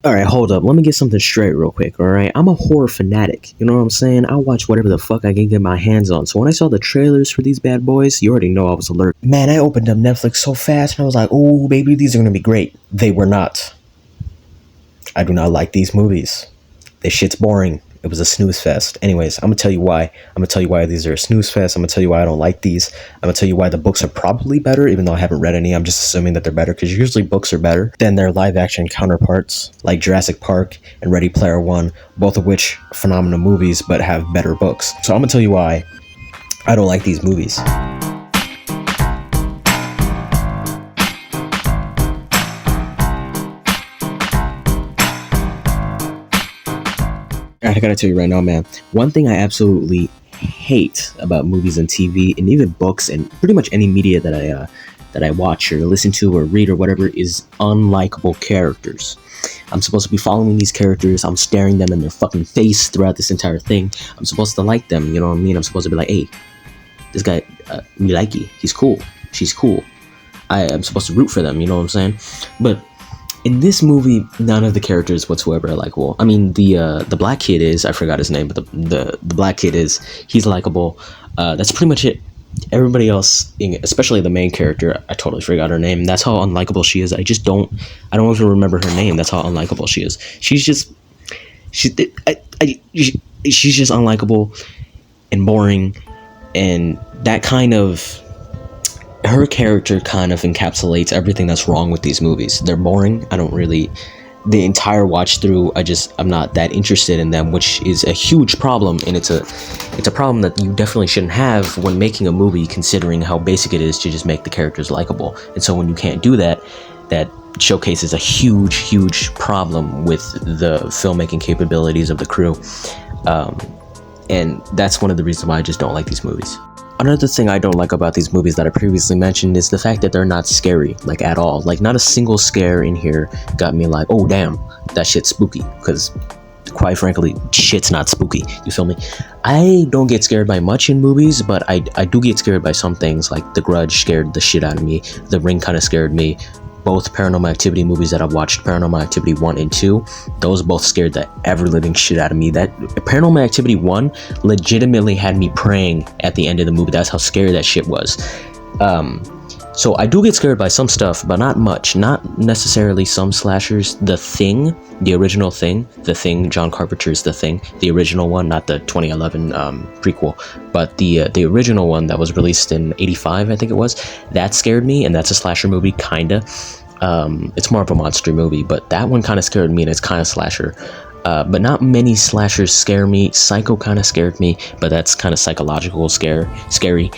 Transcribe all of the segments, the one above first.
Alright, hold up. Let me get something straight real quick, alright? I'm a horror fanatic. You know what I'm saying? I watch whatever the fuck I can get my hands on. So when I saw the trailers for these bad boys, you already know I was alert. Man, I opened up Netflix so fast and I was like, oh, baby, these are gonna be great. They were not. I do not like these movies. This shit's boring. It was a snooze fest. Anyways, I'm gonna tell you why. I'm gonna tell you why these are a snooze fest. I'm gonna tell you why I don't like these. I'm gonna tell you why the books are probably better, even though I haven't read any. I'm just assuming that they're better because usually books are better than their live action counterparts, like Jurassic Park and Ready Player One, both of which are phenomenal movies but have better books. So I'm gonna tell you why I don't like these movies. I gotta tell you right now, man. One thing I absolutely hate about movies and TV, and even books, and pretty much any media that I watch or listen to or read or whatever, is unlikable characters. I'm supposed to be following these characters. I'm staring them in their fucking face throughout this entire thing. I'm supposed to like them. You know what I mean? I'm supposed to be like, hey, this guy, me likey. He's cool. She's cool. I am supposed to root for them. You know what I'm saying? But in this movie, none of the characters whatsoever are likable. I mean, the black kid is, I forgot his name, but the black kid he's likable. That's pretty much it. Everybody else, especially the main character, I totally forgot her name. That's how unlikable she is. I don't even remember her name. That's how unlikable she is. She's just unlikable and boring, and that kind of, her character kind of encapsulates everything that's wrong with these movies. They're boring. The entire watch through, I'm not that interested in them, which is a huge problem, and it's a problem that you definitely shouldn't have when making a movie, considering how basic it is to just make the characters likable. And so when you can't do that, that showcases a huge problem with the filmmaking capabilities of the crew. And that's one of the reasons why I just don't like these movies. Another thing I don't like about these movies that I previously mentioned is the fact that they're not scary, like, at all. Like, not a single scare in here got me like, oh damn, that shit's spooky, because quite frankly, shit's not spooky, you feel me? I don't get scared by much in movies, but I do get scared by some things. Like The Grudge scared the shit out of me, The Ring kind of scared me. Both Paranormal Activity movies that I've watched, Paranormal Activity 1 and 2, those both scared the ever-living shit out of me. That Paranormal Activity 1 legitimately had me praying at the end of the movie. That's how scary that shit was. So I do get scared by some stuff, but not much. Not necessarily some slashers. The Thing, the original Thing, John Carpenter's The Thing, the original one, not the 2011 prequel, but the original one that was released in 85, I think it was. That scared me, and that's a slasher movie, kinda. It's more of a monster movie, but that one kind of scared me, and it's kind of slasher. But not many slashers scare me. Psycho kind of scared me, but that's kind of psychological scary.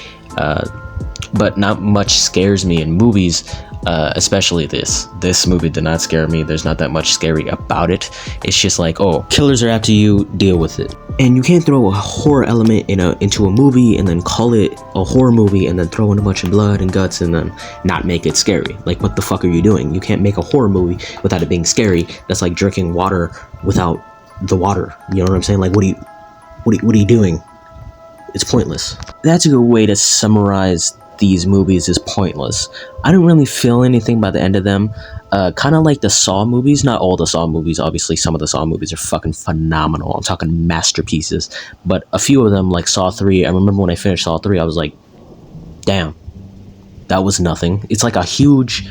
But not much scares me in movies, especially this. This movie did not scare me. There's not that much scary about it. It's just like, oh, killers are after you, deal with it. And you can't throw a horror element into a movie and then call it a horror movie and then throw in a bunch of blood and guts and then not make it scary. Like, what the fuck are you doing? You can't make a horror movie without it being scary. That's like drinking water without the water. You know what I'm saying? Like, what are you doing? It's pointless. That's a good way to summarize these movies, is pointless. I don't really feel anything by the end of them. Kind of like the Saw movies. Not all the Saw movies, obviously. Some of the Saw movies are fucking phenomenal. I'm talking masterpieces. But a few of them, like Saw 3, I remember when I finished Saw 3, I was like, damn, that was nothing. It's like a huge,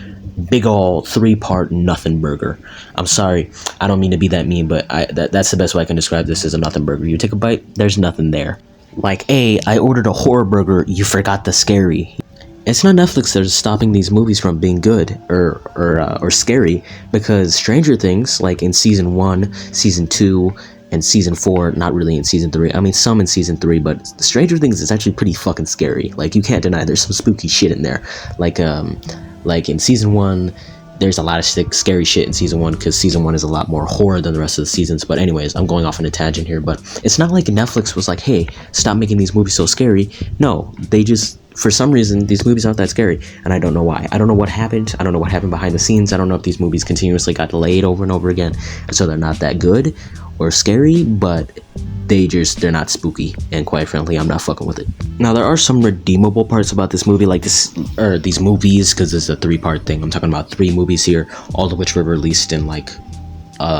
big ol' 3-part nothing burger. I'm sorry, I don't mean to be that mean, but that's the best way I can describe this, as a nothing burger. You take a bite, there's nothing there. Like, hey, I ordered a horror burger, you forgot the scary. It's not Netflix that is stopping these movies from being good or scary, because Stranger Things, like in season 1, season 2, and season 4, not really in season 3. I mean, some in season 3, but Stranger Things is actually pretty fucking scary. Like, you can't deny there's some spooky shit in there. Like in season 1, there's a lot of scary shit in season 1, because season 1 is a lot more horror than the rest of the seasons. But anyways, I'm going off on a tangent here, but it's not like Netflix was like, hey, stop making these movies so scary. No, they just, for some reason, these movies aren't that scary, and I don't know why. I don't know what happened. I don't know what happened behind the scenes. I don't know if these movies continuously got delayed over and over again, and so they're not that good or scary, but they're not spooky, and quite frankly, I'm not fucking with it. Now, there are some redeemable parts about this movie, like these movies, because it's a 3-part thing. I'm talking about 3 movies here, all of which were released in like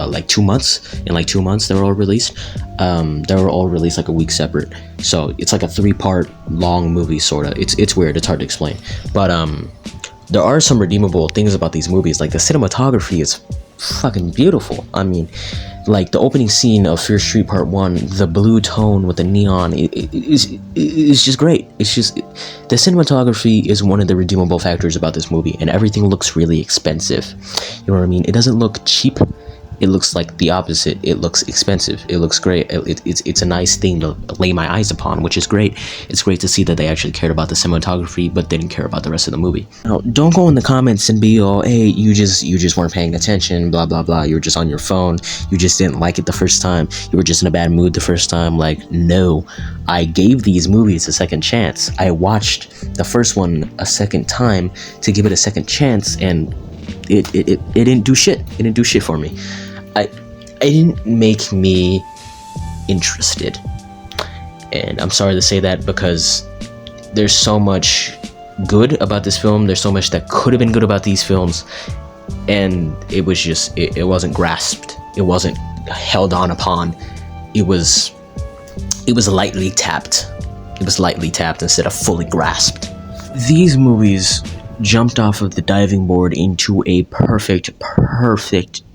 like 2 months. In like 2 months, they were all released. They were all released like a week separate. So it's like a 3-part long movie, sorta. It's weird. It's hard to explain. But there are some redeemable things about these movies. Like the cinematography is fucking beautiful. I mean, like the opening scene of Fear Street Part 1, the blue tone with the neon, it's just great. It's just, the cinematography is one of the redeemable factors about this movie, and everything looks really expensive. You know what I mean? It doesn't look cheap. It looks like the opposite. It looks expensive. It looks great. It's a nice thing to lay my eyes upon, which is great. It's great to see that they actually cared about the cinematography, but didn't care about the rest of the movie. Now, don't go in the comments and be all, hey, you just weren't paying attention, blah blah blah. You were just on your phone. You just didn't like it the first time. You were just in a bad mood the first time. Like, no, I gave these movies a second chance. I watched the first one a second time to give it a second chance, and it didn't do shit. It didn't do shit for me. It didn't make me interested, and I'm sorry to say that, because there's so much good about this film. There's so much that could have been good about these films, and it was just it wasn't grasped. It wasn't held on upon. It was lightly tapped. It was lightly tapped instead of fully grasped. These movies jumped off of the diving board into a perfect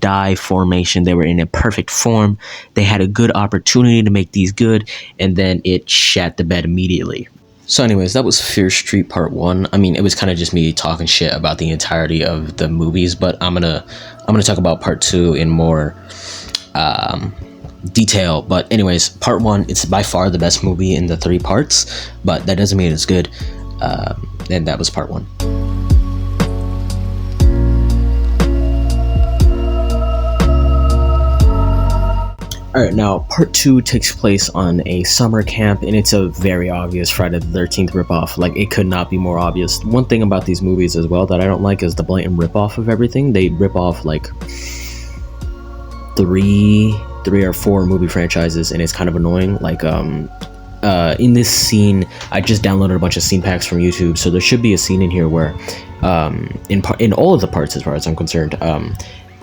dive formation. They were in a perfect form. They had a good opportunity to make these good, and then it shat the bed immediately. So anyways, that was Fear Street Part 1. I mean, it was kind of just me talking shit about the entirety of the movies, but I'm gonna talk about Part 2 in more detail. But anyways, Part 1, it's by far the best movie in the 3 parts, but that doesn't mean it's good. And that was Part 1. Alright, now Part 2 takes place on a summer camp, and it's a very obvious Friday the 13th ripoff. Like, it could not be more obvious. One thing about these movies as well that I don't like is the blatant ripoff of everything. They rip off like three or 4 movie franchises, and it's kind of annoying. Like, in this scene, I just downloaded a bunch of scene packs from YouTube, so there should be a scene in here where, in all of the parts as far as I'm concerned,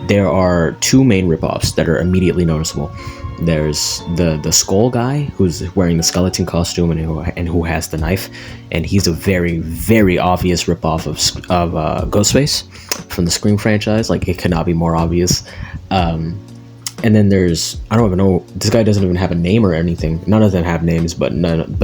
there are 2 main ripoffs that are immediately noticeable. There's the skull guy who's wearing the skeleton costume and who has the knife, and he's a very, very obvious ripoff of Ghostface from the Scream franchise. Like, it could not be more obvious. And then there's, I don't even know, this guy doesn't even have a name or anything. None of them have names, but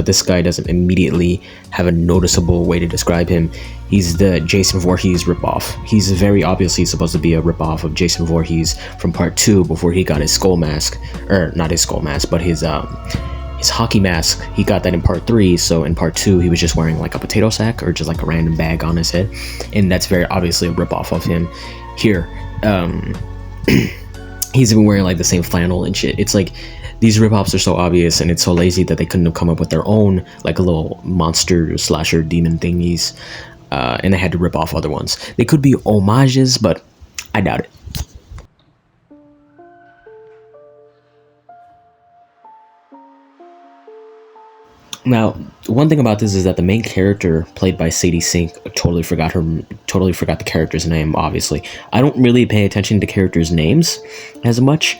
this guy doesn't immediately have a noticeable way to describe him. He's the Jason Voorhees ripoff. He's very obviously supposed to be a ripoff of Jason Voorhees from Part 2 before he got his skull mask, or not his skull mask, but his hockey mask. He got that in Part 3, so in Part 2 he was just wearing like a potato sack or just like a random bag on his head, and that's very obviously a ripoff of him. Here, he's even wearing like the same flannel and shit. It's like, these ripoffs are so obvious, and it's so lazy that they couldn't have come up with their own like a little monster slasher demon thingies, and they had to rip off other ones. They could be homages, but I doubt it. Now, one thing about this is that the main character, played by Sadie Sink, totally forgot the character's name, obviously. I don't really pay attention to characters' names as much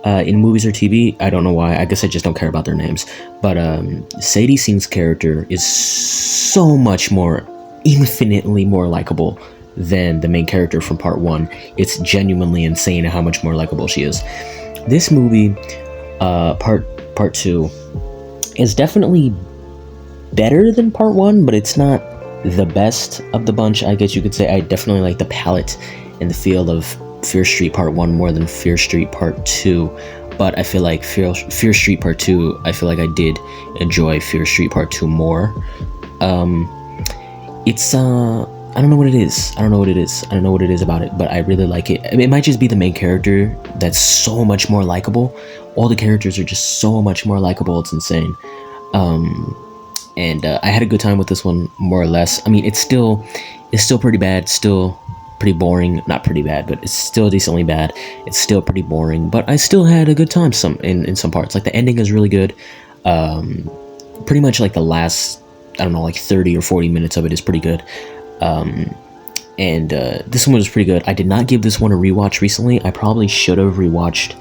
in movies or TV. I don't know why. I guess I just don't care about their names. But Sadie Sink's character is so much more, infinitely more likable than the main character from Part 1. It's genuinely insane how much more likable she is. This movie, Part 2, is definitely better than Part 1, but it's not the best of the bunch, I guess you could say. I definitely like the palette and the feel of Fear Street Part 1 more than Fear Street Part 2, but I feel like Fear Street Part 2, I feel like I did enjoy Fear Street Part 2 more. It's I don't know what it is. I don't know what it is about it, but I really like it. I mean, it might just be the main character that's so much more likable. All the characters are just so much more likable. It's insane. And I had a good time with this one, more or less. I mean, it's still pretty bad, still pretty boring. Not pretty bad, but it's still decently bad. It's still pretty boring, but I still had a good time in some parts. Like, the ending is really good. Pretty much like the last, I don't know, like 30 or 40 minutes of it is pretty good. and this one was pretty good. I did not give this one a rewatch recently. I probably should have rewatched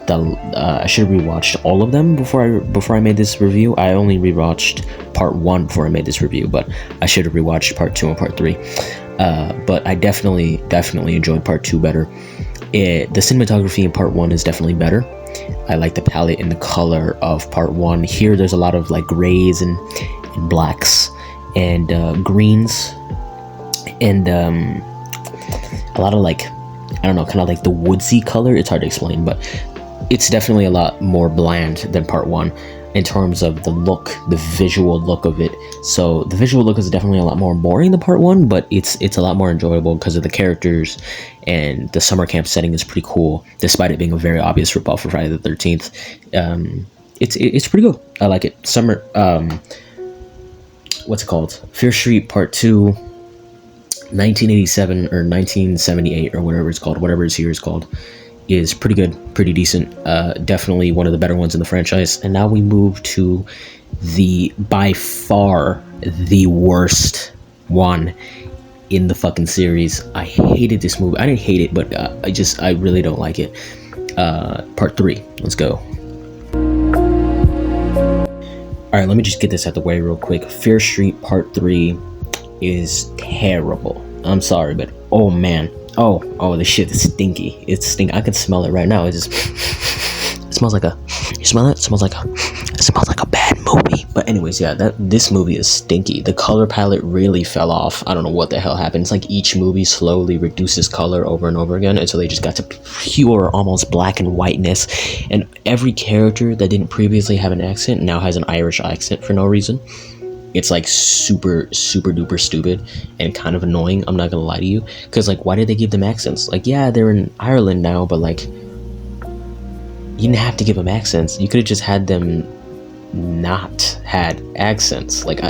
I should have rewatched all of them before I made this review. I only rewatched part 1 before I made this review, but I should have rewatched part 2 and part 3. But I definitely enjoyed part 2 better. The cinematography in part 1 is definitely better. I like the palette and the color of part 1. Here there's a lot of like grays and blacks and greens and a lot of like, I don't know, kind of like the woodsy color. It's hard to explain, but it's definitely a lot more bland than part 1 in terms of the look, the visual look of it. So the visual look is definitely a lot more boring than part 1, but it's a lot more enjoyable because of the characters, and the summer camp setting is pretty cool, despite it being a very obvious ripoff for Friday the 13th. It's pretty good. I like it. Summer, what's it called? Fear Street Part 2, 1987 or 1978 or whatever it's called, whatever this year is called, is pretty good, pretty decent. Definitely one of the better ones in the franchise. And now we move to the by far the worst one in the fucking series. I hated this movie. I didn't hate it, but I really don't like it. Part 3. Let's go. Alright, let me just get this out the way real quick. Fear Street Part 3 is terrible. I'm sorry, but oh man. Oh, this shit is stinky. It's stinky. I can smell it right now. It smells like you smell it? It smells like a bad movie. But anyways, yeah, this movie is stinky. The color palette really fell off. I don't know what the hell happened. It's like each movie slowly reduces color over and over again until they just got to pure, almost black and whiteness. And every character that didn't previously have an accent now has an Irish accent for no reason. It's like super duper stupid and kind of annoying, I'm not gonna lie to you, because like, why did they give them accents? Like, yeah, they're in Ireland now, but like, you didn't have to give them accents. You could have just had them not had accents. Like,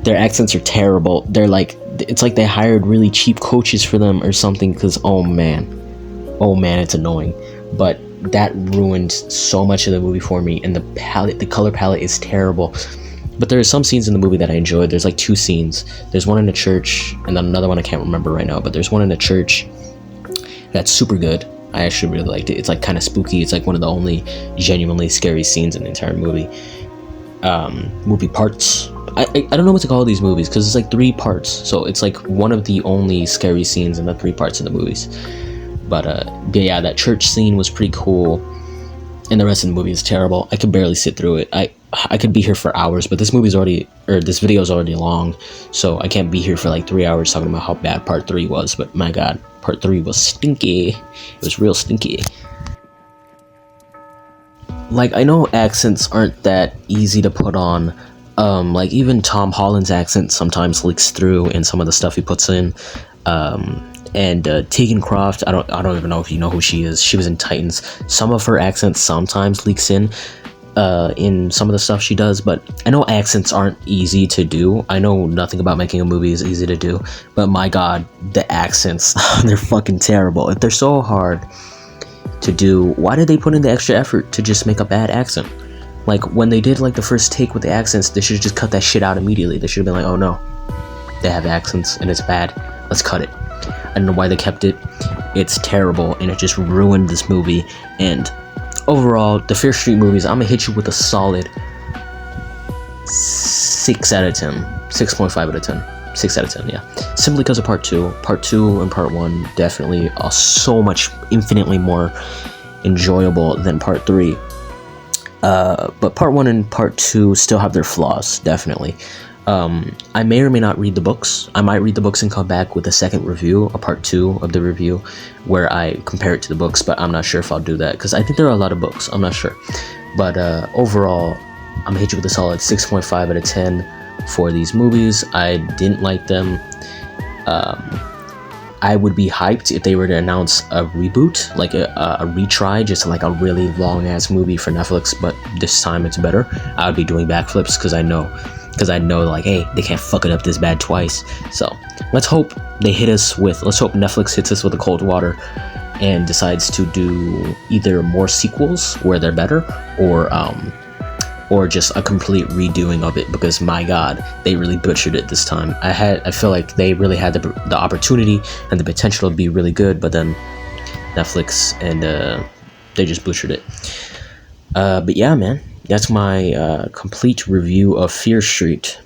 their accents are terrible. They're like, it's like they hired really cheap coaches for them or something, because oh man, it's annoying. But that ruined so much of the movie for me. And the color palette is terrible. But there are some scenes in the movie that I enjoyed. There's like 2 scenes. There's one in a church, and then another one I can't remember right now, but there's one in a church that's super good. I actually really liked it. It's like kind of spooky. It's like one of the only genuinely scary scenes in the entire movie. Movie parts. I don't know what to call these movies, because it's like 3 parts. So it's like one of the only scary scenes in the 3 parts of the movies. But yeah, that church scene was pretty cool. And the rest of the movie is terrible. I could barely sit through it. I could be here for hours, but this video is already long, so I can't be here for like 3 hours talking about how bad part 3 was. But my god, part 3 was stinky. It was real stinky. Like, I know accents aren't that easy to put on. Like, even Tom Holland's accent sometimes leaks through in some of the stuff he puts in. And Tegan Croft, I don't even know if you know who she is. She was in Titans. Some of her accents sometimes leaks in some of the stuff she does, but I know accents aren't easy to do. I know nothing about making a movie is easy to do, but my god, the accents, they're fucking terrible. If they're so hard to do, why did they put in the extra effort to just make a bad accent? Like, when they did like the first take with the accents, they should have just cut that shit out immediately. They should have been like, oh no, they have accents and it's bad, let's cut it. I don't know why they kept it. It's terrible, and it just ruined this movie. And overall, the Fear Street movies, I'm gonna hit you with a solid 6 out of 10. 6.5 out of 10. 6 out of 10, yeah. Simply because of part 2. Part 2 and part 1 definitely are so much, infinitely more enjoyable than part 3. But part 1 and part 2 still have their flaws, definitely. I may or may not read the books. I might read the books and come back with a second review, a part 2 of the review, where I compare it to the books, but I'm not sure if I'll do that, because I think there are a lot of books. I'm not sure. But overall, I'm gonna hit you with a solid 6.5 out of 10 for these movies. I didn't like them. I would be hyped if they were to announce a reboot, like a retry, just like a really long-ass movie for Netflix, but this time it's better. I would be doing backflips, because I know like, hey, they can't fuck it up this bad twice. So let's hope Netflix hits us with a cold water and decides to do either more sequels where they're better, or or just a complete redoing of it, because my god, they really butchered it this time. I feel like they really had the opportunity and the potential to be really good, but then Netflix and they just butchered it. But yeah, man, that's my complete review of Fear Street,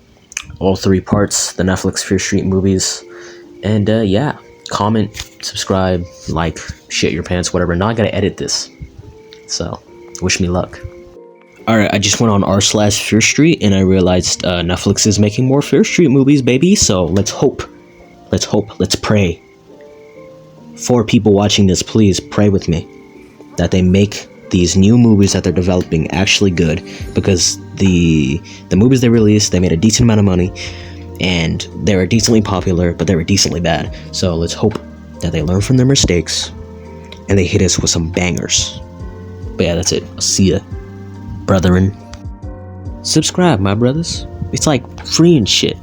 all 3 parts, the Netflix Fear Street movies. And yeah, comment, subscribe, like, shit your pants, whatever. Now I gotta edit this, so wish me luck. Alright, I just went on r/Fear Street and I realized Netflix is making more Fear Street movies, baby. So let's hope, let's pray. For people watching this, please pray with me that they make these new movies that they're developing actually good, because the movies they released, they made a decent amount of money and they were decently popular, but they were decently bad. So let's hope that they learn from their mistakes and they hit us with some bangers. But yeah, that's it. I'll see ya, brethren. Subscribe, my brothers. It's like free and shit.